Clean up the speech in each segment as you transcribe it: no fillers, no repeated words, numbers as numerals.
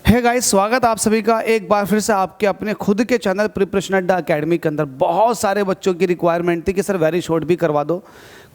है गाइस, स्वागत आप सभी का एक बार फिर से आपके अपने खुद के चैनल प्रिपरेशन अड्डा अकेडमी के अंदर। बहुत सारे बच्चों की रिक्वायरमेंट थी कि सर वेरी शॉर्ट भी करवा दो,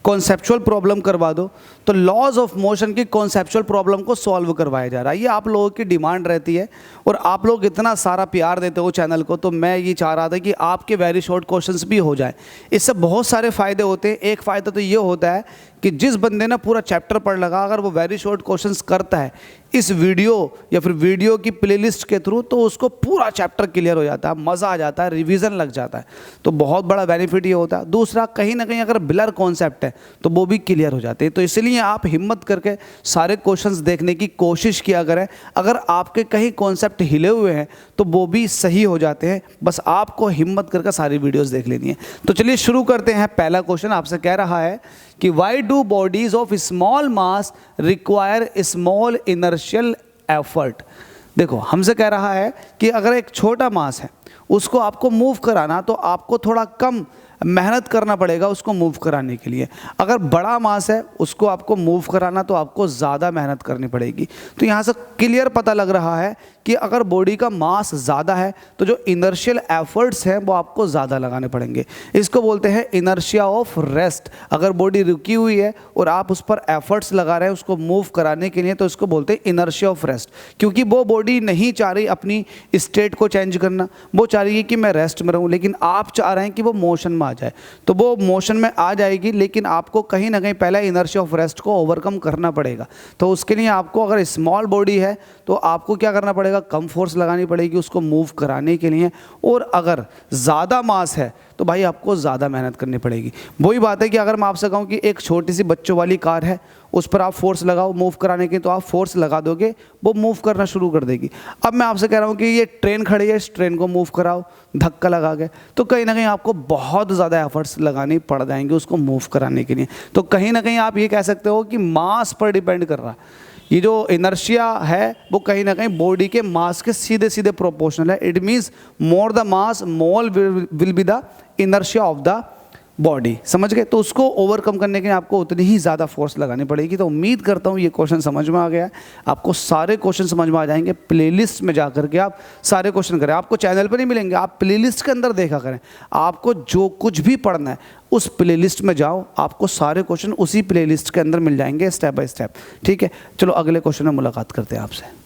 कॉन्सेप्चुअल प्रॉब्लम करवा दो। तो लॉज ऑफ मोशन की कॉन्सेप्चुअल प्रॉब्लम को सॉल्व करवाया जा रहा है, ये आप लोगों की डिमांड रहती है और आप लोग इतना सारा प्यार देते हो चैनल को, तो मैं ये चाह रहा था कि आपके वेरी शॉर्ट क्वेश्चंस भी हो जाए। इससे बहुत सारे फ़ायदे होते हैं। एक फ़ायदा तो ये होता है कि जिस बंदे ने पूरा चैप्टर पढ़ लगा, अगर वो वेरी शॉर्ट क्वेश्चंस करता है इस वीडियो या फिर वीडियो की प्लेलिस्ट के थ्रू, तो उसको पूरा चैप्टर क्लियर हो जाता है, मज़ा आ जाता है, रिवीजन लग जाता है। तो बहुत बड़ा बेनिफिट ये होता है। दूसरा, कहीं ना कहीं अगर ब्लर कॉन्सेप्ट है तो वो भी क्लियर हो जाते हैं। तो इसलिए आप हिम्मत करके सारे क्वेश्चंस देखने की कोशिश किया करें। अगर आपके कहीं कॉन्सेप्ट हिले हुए हैं तो वो भी सही हो जाते हैं। बस आपको हिम्मत करके सारी वीडियोस देख लेनी है। तो चलिए शुरू करते हैं। पहला क्वेश्चन आपसे कह रहा है कि why do bodies of small mass require small inertial effort. देखो, हमसे कह रहा है कि अगर एक छोटा मास है उसको आपको मूव कराना तो आपको थोड़ा कम मेहनत करना पड़ेगा उसको मूव कराने के लिए। अगर बड़ा मास है उसको आपको मूव कराना तो आपको ज़्यादा मेहनत करनी पड़ेगी। तो यहाँ से क्लियर पता लग रहा है कि अगर बॉडी का मास ज़्यादा है तो जो इनर्शियल एफर्ट्स हैं वो आपको ज़्यादा लगाने पड़ेंगे। इसको बोलते हैं इनर्शिया ऑफ रेस्ट। अगर बॉडी रुकी हुई है और आप उस पर एफर्ट्स लगा रहे हैं उसको मूव कराने के लिए, तो इसको बोलते हैं इनर्शिया ऑफ रेस्ट। क्योंकि वो बॉडी नहीं चाह रही अपनी स्टेट को चेंज करना, वो चाह रही है कि मैं रेस्ट में रहूँ, लेकिन आप चाह रहे हैं कि वो मोशन में आ जाए। तो वो मोशन में आ जाएगी, लेकिन आपको कहीं ना कहीं पहले इनर्शिया ऑफ रेस्ट को ओवरकम करना पड़ेगा। तो उसके लिए आपको, अगर स्मॉल बॉडी है तो आपको क्या करना पड़ेगा, कम फोर्स लगानी पड़ेगी उसको मूव कराने के लिए। और अगर ज़्यादा मास है तो भाई आपको ज़्यादा मेहनत करनी पड़ेगी। वही बात है कि अगर मैं आपसे कहूँ कि एक छोटी सी बच्चों वाली कार है, उस पर आप फोर्स लगाओ मूव कराने के, तो आप फोर्स लगा दोगे, वो मूव करना शुरू कर देगी। अब मैं आपसे कह रहा हूँ कि ये ट्रेन खड़ी है, इस ट्रेन को मूव कराओ, धक्का लगा के, तो कहीं ना कहीं आपको बहुत ज़्यादा एफर्ट्स लगानी पड़ जाएंगे उसको मूव कराने के लिए। तो कहीं ना कहीं आप ये कह सकते हो कि मास पर डिपेंड कर रहा है। ये जो इनर्शिया है वो कहीं ना कहीं बॉडी के मास के सीधे सीधे प्रोपोर्शनल है। It means more the mass more will be the inertia of the body. समझ गए? तो उसको ओवरकम करने के लिए आपको उतनी ही ज़्यादा फोर्स लगानी पड़ेगी। तो उम्मीद करता हूँ ये क्वेश्चन समझ में आ गया है। आपको सारे क्वेश्चन समझ में आ जाएंगे। प्लेलिस्ट में जा करके आप सारे क्वेश्चन करें, आपको चैनल पर नहीं मिलेंगे, आप प्लेलिस्ट के अंदर देखा करें। आपको जो कुछ भी पढ़ना है उस प्लेलिस्ट में जाओ, आपको सारे क्वेश्चन उसी प्लेलिस्ट के अंदर मिल जाएंगे स्टेप बाय स्टेप। ठीक है, चलो अगले क्वेश्चन में मुलाकात करते हैं आपसे।